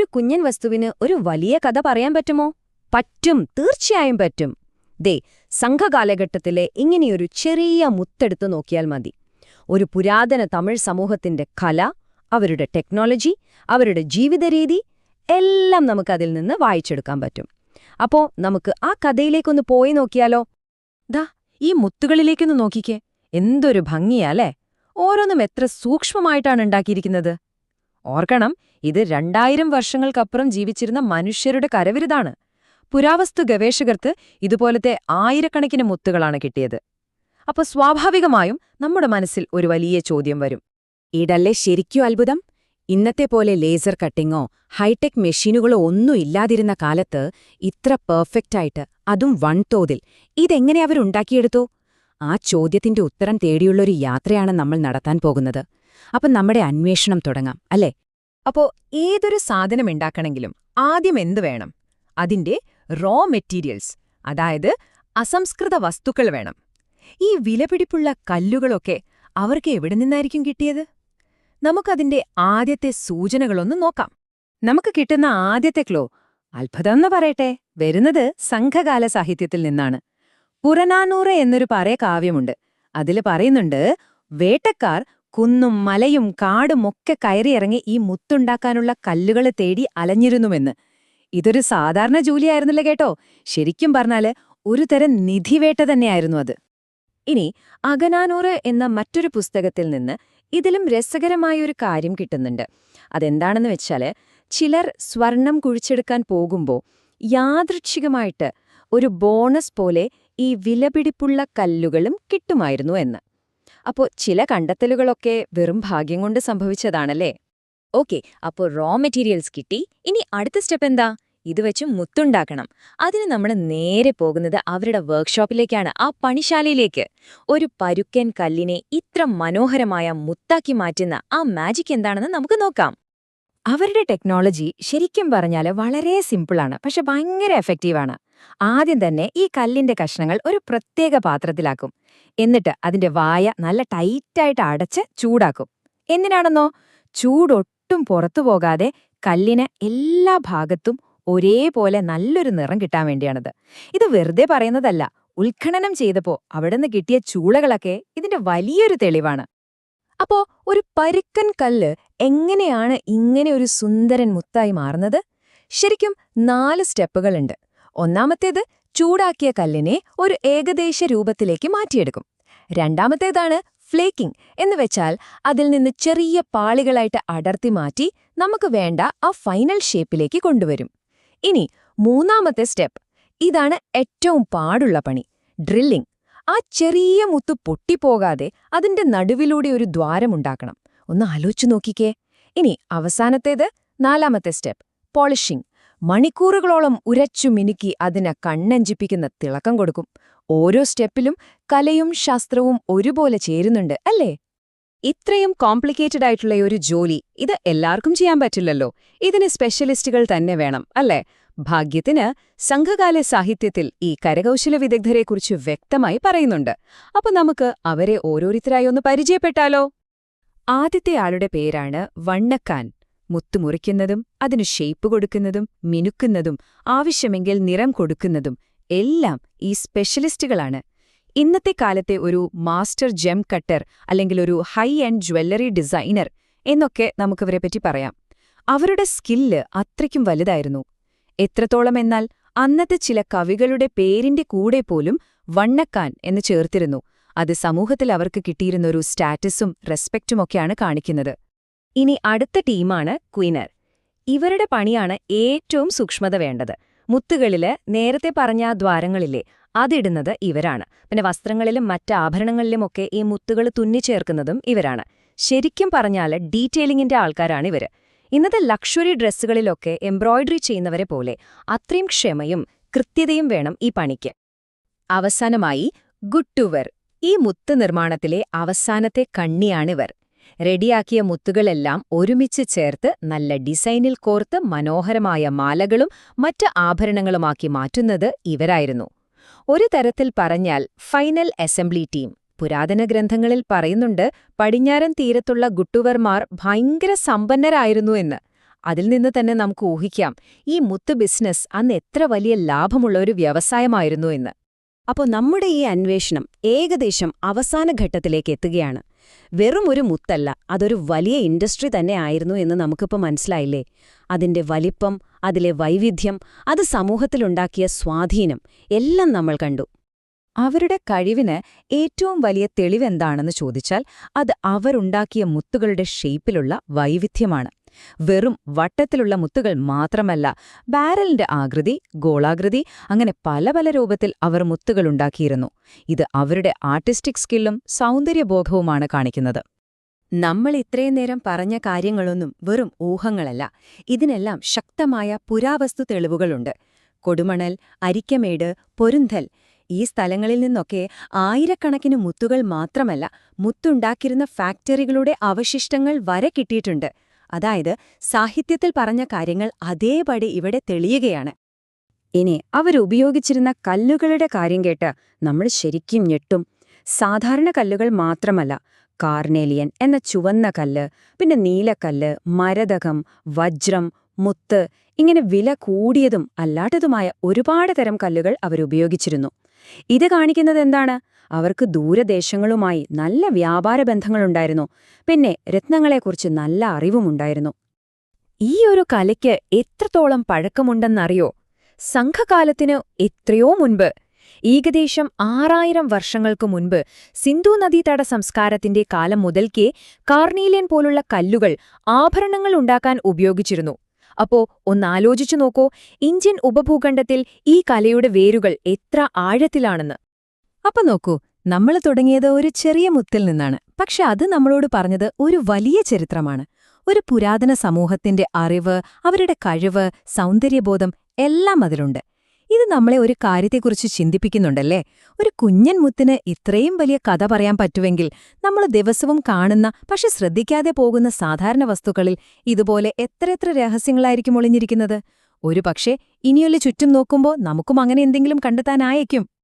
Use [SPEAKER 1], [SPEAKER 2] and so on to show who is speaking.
[SPEAKER 1] ഒരു കുഞ്ഞൻ വസ്തുവിന് ഒരു വലിയ കഥ പറയാൻ പറ്റുമോ? പറ്റും, തീർച്ചയായും പറ്റും. ദേ, സംഘകാലഘട്ടത്തിലെ ഇങ്ങനെയൊരു ചെറിയ മുത്തെടുത്തു നോക്കിയാൽ മതി. ഒരു പുരാതന തമിഴ് സമൂഹത്തിന്റെ കല, അവരുടെ ടെക്നോളജി, അവരുടെ ജീവിതരീതി എല്ലാം നമുക്കതിൽ നിന്ന് വായിച്ചെടുക്കാൻ പറ്റും. അപ്പോ നമുക്ക് ആ കഥയിലേക്കൊന്ന് പോയി നോക്കിയാലോ? ദാ, ഈ മുത്തുകളിലേക്കൊന്ന് നോക്കിക്കേ. എന്തൊരു ഭംഗിയാലേ! ഓരോന്നും എത്ര സൂക്ഷ്മമായിട്ടാണ് ഉണ്ടാക്കിയിരിക്കുന്നത്. ഓർക്കണം, ഇത് 2000 വർഷങ്ങൾക്കപ്പുറം ജീവിച്ചിരുന്ന മനുഷ്യരുടെ കരവിരുതാണ്. പുരാവസ്തു ഗവേഷകർക്ക് ഇതുപോലത്തെ ആയിരക്കണക്കിന് മുത്തുകളാണ് കിട്ടിയത്. അപ്പോൾ സ്വാഭാവികമായും നമ്മുടെ മനസ്സിൽ ഒരു വലിയ ചോദ്യം വരും.
[SPEAKER 2] ഇതല്ലേ ശരിക്കും അത്ഭുതം? ഇന്നത്തെ പോലെ ലേസർ കട്ടിങ്ങോ ഹൈടെക് മെഷീനുകളോ ഒന്നും ഇല്ലാതിരുന്ന കാലത്ത് ഇത്ര പെർഫെക്റ്റായിട്ട്, അതും വൻതോതിൽ, ഇതെങ്ങനെ അവരുണ്ടാക്കിയെടുത്തു? ആ ചോദ്യത്തിന്റെ ഉത്തരം തേടിയുള്ളൊരു യാത്രയാണ് നമ്മൾ നടത്താൻ പോകുന്നത്. അപ്പം നമ്മുടെ അന്വേഷണം തുടങ്ങാം, അല്ലേ?
[SPEAKER 1] അപ്പോ ഏതൊരു സാധനം ഉണ്ടാക്കണമെങ്കിലും ആദ്യം എന്തു വേണം? അതിന്റെ റോ മെറ്റീരിയൽസ്, അതായത് അസംസ്കൃത വസ്തുക്കൾ വേണം. ഈ വിലപിടിപ്പുള്ള കല്ലുകളൊക്കെ അവർക്ക് എവിടെ നിന്നായിരിക്കും കിട്ടിയത്? നമുക്കതിന്റെ ആദ്യത്തെ സൂചനകളൊന്ന് നോക്കാം. നമുക്ക് കിട്ടുന്ന ആദ്യത്തെ ക്ലോ, അത്ഭുതമെന്ന് പറയട്ടെ, വരുന്നത് സംഘകാല സാഹിത്യത്തിൽ നിന്നാണ്. പുറനാനൂറ് എന്നൊരു പറയ കാവ്യമുണ്ട്. അതില് പറയുന്നുണ്ട്, വേട്ടക്കാർ കുന്നും മലയും കാടുമൊക്കെ കയറിയിറങ്ങി ഈ മുത്തുണ്ടാക്കാനുള്ള കല്ലുകളെ തേടി അലഞ്ഞിരുന്നുവെന്ന്. ഇതൊരു സാധാരണ ജോലിയായിരുന്നില്ല കേട്ടോ. ശരിക്കും പറഞ്ഞാല് ഒരു തരം നിധിവേട്ട തന്നെയായിരുന്നു അത്. ഇനി അകനാനൂറ് എന്ന മറ്റൊരു പുസ്തകത്തിൽ നിന്ന് ഇതിലും രസകരമായൊരു കാര്യം കിട്ടുന്നുണ്ട്. അതെന്താണെന്ന് വെച്ചാല്, ചിലർ സ്വർണം കുഴിച്ചെടുക്കാൻ പോകുമ്പോൾ യാദൃച്ഛികമായിട്ട് ഒരു ബോണസ് പോലെ ഈ വിലപിടിപ്പുള്ള കല്ലുകളും കിട്ടുമായിരുന്നു എന്ന്. അപ്പോൾ ചില കണ്ടെത്തലുകളൊക്കെ വെറും ഭാഗ്യം കൊണ്ട് സംഭവിച്ചതാണല്ലേ? ഓക്കെ, അപ്പോൾ റോ മെറ്റീരിയൽസ് കിട്ടി. ഇനി അടുത്ത സ്റ്റെപ്പ് എന്താ? ഇത് വെച്ച് മുത്തുണ്ടാക്കണം. അതിന് നമ്മൾ നേരെ പോകുന്നത് അവരുടെ വർക്ക്ഷോപ്പിലേക്കാണ്, ആ പണിശാലയിലേക്ക്. ഒരു പരുക്കൻ കല്ലിനെ ഇത്ര മനോഹരമായ മുത്താക്കി മാറ്റുന്ന ആ മാജിക് എന്താണെന്ന് നമുക്ക് നോക്കാം. അവരുടെ ടെക്നോളജി ശരിക്കും പറഞ്ഞാൽ വളരെ സിമ്പിളാണ്, പക്ഷെ ഭയങ്കര എഫക്റ്റീവാണ്. ആദ്യം തന്നെ ഈ കല്ലിന്റെ കഷ്ണങ്ങൾ ഒരു പ്രത്യേക പാത്രത്തിലാക്കും. എന്നിട്ട് അതിന്റെ വായ നല്ല ടൈറ്റായിട്ട് അടച്ച് ചൂടാക്കും. എന്തിനാണെന്നോ? ചൂടൊട്ടും പുറത്തു പോകാതെ കല്ലിന് എല്ലാ ഭാഗത്തും ഒരേപോലെ നല്ലൊരു നിറം കിട്ടാൻ വേണ്ടിയാണത്. ഇത് വെറുതെ പറയുന്നതല്ല. ഉത്ഖനനം ചെയ്തപ്പോ അവിടുന്ന് കിട്ടിയ ചൂളകളൊക്കെ ഇതിന്റെ വലിയൊരു തെളിവാണ്. അപ്പോ ഒരു പരുക്കൻ കല്ല് എങ്ങനെയാണ് ഇങ്ങനെ ഒരു സുന്ദരൻ മുത്തായി മാറുന്നത്? ശരിക്കും 4 സ്റ്റെപ്പുകളുണ്ട്. ഒന്നാമത്തേത്, ചൂടാക്കിയ കല്ലിനെ ഒരു ഏകദേശ രൂപത്തിലേക്ക് മാറ്റിയെടുക്കും. രണ്ടാമത്തേതാണ് ഫ്ലേക്കിംഗ് എന്ന് വെച്ചാൽ അതിൽ നിന്ന് ചെറിയ പാളികളായിട്ട് അടർത്തി മാറ്റി നമുക്ക് വേണ്ട ആ ഫൈനൽ ഷേപ്പിലേക്ക് കൊണ്ടുവരും. ഇനി മൂന്നാമത്തെ സ്റ്റെപ്പ്, ഇതാണ് ഏറ്റവും പാടുള്ള പണി, ഡ്രില്ലിംഗ്. ആ ചെറിയ മുത്ത് പൊട്ടിപ്പോകാതെ അതിന്റെ നടുവിലൂടെ ഒരു ദ്വാരമുണ്ടാക്കണം. ഒന്ന് ആലോചിച്ചു നോക്കിക്കേ. ഇനി അവസാനത്തേത്, 4ാമത്തെ സ്റ്റെപ്പ്, പോളിഷിംഗ്. മണിക്കൂറുകളോളം ഉരച്ചു മിനുക്കി അതിന് കണ്ണഞ്ചിപ്പിക്കുന്ന തിളക്കം കൊടുക്കും. ഓരോ സ്റ്റെപ്പിലും കലയും ശാസ്ത്രവും ഒരുപോലെ ചേരുന്നുണ്ട്, അല്ലേ? ഇത്രയും കോംപ്ലിക്കേറ്റഡ് ആയിട്ടുള്ള ഒരു ജോലി ഇത് എല്ലാവർക്കും ചെയ്യാൻ പറ്റില്ലല്ലോ. ഇതിന് സ്പെഷ്യലിസ്റ്റുകൾ തന്നെ വേണം, അല്ലേ? ഭാഗ്യത്തിന് സംഘകാല സാഹിത്യത്തിൽ ഈ കരകൗശല വിദഗ്ധരെക്കുറിച്ച് വ്യക്തമായി പറയുന്നുണ്ട്. അപ്പൊ നമുക്ക് അവരെ ഓരോരുത്തരായി ഒന്ന് പരിചയപ്പെട്ടാലോ? ആദ്യത്തെ ആളുടെ പേരാണ് വണ്ണക്കാൻ. മുത്തുമുറിക്കുന്നതും അതിനു ഷേപ്പ് കൊടുക്കുന്നതും മിനുക്കുന്നതും ആവശ്യമെങ്കിൽ നിറം കൊടുക്കുന്നതും എല്ലാം ഈ സ്പെഷ്യലിസ്റ്റുകളാണ്. ഇന്നത്തെ കാലത്തെ ഒരു മാസ്റ്റർ ജെം കട്ടർ അല്ലെങ്കിൽ ഒരു ഹൈ എൻഡ് ജ്വല്ലറി ഡിസൈനർ എന്നൊക്കെ നമുക്കിവരെപ്പറ്റി പറയാം. അവരുടെ സ്കില്ല് അത്രയ്ക്കും വലുതായിരുന്നു. എത്രത്തോളം എന്നാൽ അന്നത്തെ ചില കവികളുടെ പേരിന്റെ കൂടെ പോലും വണ്ണക്കാൻ എന്ന് ചേർത്തിരുന്നു. അത് സമൂഹത്തിൽ അവർക്ക് കിട്ടിയിരുന്ന ഒരു സ്റ്റാറ്റസും റെസ്പെക്റ്റുമൊക്കെയാണ് കാണിക്കുന്നത്. ഇനി അടുത്ത ടീമാണ് ക്വീനർ. ഇവരുടെ പണിയാണ് ഏറ്റവും സൂക്ഷ്മത വേണ്ടത്. മുത്തുകളില് നേരത്തെ പറഞ്ഞ ദ്വാരങ്ങളില്ലേ, അതിടുന്നത് ഇവരാണ്. പിന്നെ വസ്ത്രങ്ങളിലും മറ്റ് ആഭരണങ്ങളിലുമൊക്കെ ഈ മുത്തുകൾ തുന്നിച്ചേർക്കുന്നതും ഇവരാണ്. ശരിക്കും പറഞ്ഞാൽ ഡീറ്റെയിലിംഗിന്റെ ആൾക്കാരാണിവര്. ഇന്നത്തെ ലക്ഷറി ഡ്രസ്സുകളിലൊക്കെ എംബ്രോയിഡറി ചെയ്യുന്നവരെ പോലെ അത്രയും ക്ഷമയും കൃത്യതയും വേണം ഈ പണിക്ക്. അവസാനമായി ഗുട്ടുവർ. ഈ മുത്ത് നിർമ്മാണത്തിലെ അവസാനത്തെ കണ്ണിയാണിവർ. റെഡിയാക്കിയ മുത്തുകളെല്ലാം ഒരുമിച്ച് ചേർത്ത് നല്ല ഡിസൈനിൽ കോർത്ത് മനോഹരമായ മാലകളും മറ്റ് ആഭരണങ്ങളുമാക്കി മാറ്റുന്നത് ഇവരായിരുന്നു. ഒരു തരത്തിൽ പറഞ്ഞാൽ ഫൈനൽ അസംബ്ലി ടീം. പുരാതന ഗ്രന്ഥങ്ങളിൽ പറയുന്നുണ്ട്, പടിഞ്ഞാറൻ തീരത്തുള്ള ഗുട്ടുവർമാർ ഭയങ്കര സമ്പന്നരായിരുന്നു എന്ന്. അതിൽ നിന്ന് തന്നെ നമുക്ക് ഊഹിക്കാം ഈ മുത്ത് ബിസിനസ് അന്ന് എത്ര വലിയ ലാഭമുള്ള ഒരു വ്യവസായമായിരുന്നു എന്ന്.
[SPEAKER 2] അപ്പോൾ നമ്മുടെ ഈ അന്വേഷണം ഏകദേശം അവസാന ഘട്ടത്തിലേക്ക് എത്തുകയാണ്. വെറും ഒരു മുത്തല്ല, അതൊരു വലിയ ഇൻഡസ്ട്രി തന്നെ ആയിരുന്നു എന്ന് നമുക്കിപ്പോൾ മനസ്സിലായില്ലേ? അതിന്റെ വലിപ്പം, അതിലെ വൈവിധ്യം, അത് സമൂഹത്തിലുണ്ടാക്കിയ സ്വാധീനം എല്ലാം നമ്മൾ കണ്ടു.
[SPEAKER 1] അവരുടെ കഴിവിന് ഏറ്റവും വലിയ തെളിവെന്താണെന്ന് ചോദിച്ചാൽ അത് അവരുണ്ടാക്കിയ മുത്തുകളുടെ ഷേപ്പിലുള്ള വൈവിധ്യമാണ്. വെറും വട്ടത്തിലുള്ള മുത്തുകൾ മാത്രമല്ല, ബാരലിന്റെ ആകൃതി, ഗോളാകൃതി, അങ്ങനെ പല പല രൂപത്തിൽ അവർ മുത്തുകളുണ്ടാക്കിയിരുന്നു. ഇത് അവരുടെ ആർട്ടിസ്റ്റിക് സ്കില്ലും സൗന്ദര്യബോധവുമാണ് കാണിക്കുന്നത്.
[SPEAKER 2] നമ്മൾ ഇത്രയും നേരം പറഞ്ഞ കാര്യങ്ങളൊന്നും വെറും ഊഹങ്ങളല്ല. ഇതിനെല്ലാം ശക്തമായ പുരാവസ്തു തെളിവുകളുണ്ട്. കൊടുമണൽ, അരിക്കമേട്, പൊരുന്തൽ, ഈ സ്ഥലങ്ങളിൽ നിന്നൊക്കെ ആയിരക്കണക്കിന് മുത്തുകൾ മാത്രമല്ല, മുത്തുണ്ടാക്കിയിരുന്ന ഫാക്ടറികളുടെ അവശിഷ്ടങ്ങൾ വരെ കിട്ടിയിട്ടുണ്ട്. അതായത് സാഹിത്യത്തിൽ പറഞ്ഞ കാര്യങ്ങൾ അതേപടി ഇവിടെ തെളിയുകയാണ്. ഇനി അവരുപയോഗിച്ചിരുന്ന കല്ലുകളുടെ കാര്യം കേട്ട് നമ്മൾ ശരിക്കും ഞെട്ടും. സാധാരണ കല്ലുകൾ മാത്രമല്ല, കാർണേലിയൻ എന്ന ചുവന്ന കല്ല്, പിന്നെ നീലക്കല്ല്, മരതകം, വജ്രം, മുത്ത്, ഇങ്ങനെ വില കൂടിയതും അല്ലാത്തതുമായ ഒരുപാട് തരം കല്ലുകൾ അവരുപയോഗിച്ചിരുന്നു. ഇത് കാണിക്കുന്നത് എന്താണ്? അവർക്ക് ദൂരദേശങ്ങളുമായി നല്ല വ്യാപാര ബന്ധങ്ങളുണ്ടായിരുന്നു. പിന്നെ രത്നങ്ങളെക്കുറിച്ച് നല്ല അറിവുമുണ്ടായിരുന്നു.
[SPEAKER 1] ഈ ഒരു കലയ്ക്ക് എത്രത്തോളം പഴക്കമുണ്ടെന്നറിയോ? സംഘകാലത്തിന് എത്രയോ മുൻപ്, ഏകദേശം 6000 വർഷങ്ങൾക്ക് മുൻപ് സിന്ധു നദീതട സംസ്കാരത്തിന്റെ കാലം മുതൽക്കേ കാർണീലിയൻ പോലുള്ള കല്ലുകൾ ആഭരണങ്ങൾ ഉണ്ടാക്കാൻ ഉപയോഗിച്ചിരുന്നു. അപ്പോ ഒന്നാലോചിച്ചു നോക്കൂ, ഇന്ത്യൻ ഉപഭൂഖണ്ഡത്തിൽ ഈ കലയുടെ വേരുകൾ എത്ര ആഴത്തിലാണെന്ന്.
[SPEAKER 2] അപ്പൊ നോക്കൂ, നമ്മൾ തുടങ്ങിയത് ഒരു ചെറിയ മുത്തിൽ നിന്നാണ്. പക്ഷെ അത് നമ്മളോട് പറഞ്ഞത് ഒരു വലിയ ചരിത്രമാണ്. ഒരു പുരാതന സമൂഹത്തിന്റെ അറിവ്, അവരുടെ കഴിവ്, സൗന്ദര്യബോധം എല്ലാം അതിലുണ്ട്. ഇത് നമ്മളെ ഒരു കാര്യത്തെക്കുറിച്ച് ചിന്തിപ്പിക്കുന്നുണ്ടല്ലേ? ഒരു കുഞ്ഞൻ മുത്തിന് ഇത്രയും വലിയ കഥ പറയാൻ പറ്റുമെങ്കിൽ നമ്മൾ ദിവസവും കാണുന്ന പക്ഷെ ശ്രദ്ധിക്കാതെ പോകുന്ന സാധാരണ വസ്തുക്കളിൽ ഇതുപോലെ എത്രയെത്ര രഹസ്യങ്ങളായിരിക്കും ഒളിഞ്ഞിരിക്കുന്നത്? ഒരു പക്ഷേ ഇനിയൊല്ല ചുറ്റും നോക്കുമ്പോൾ നമുക്കും അങ്ങനെ എന്തെങ്കിലും കണ്ടെത്താനായേക്കും.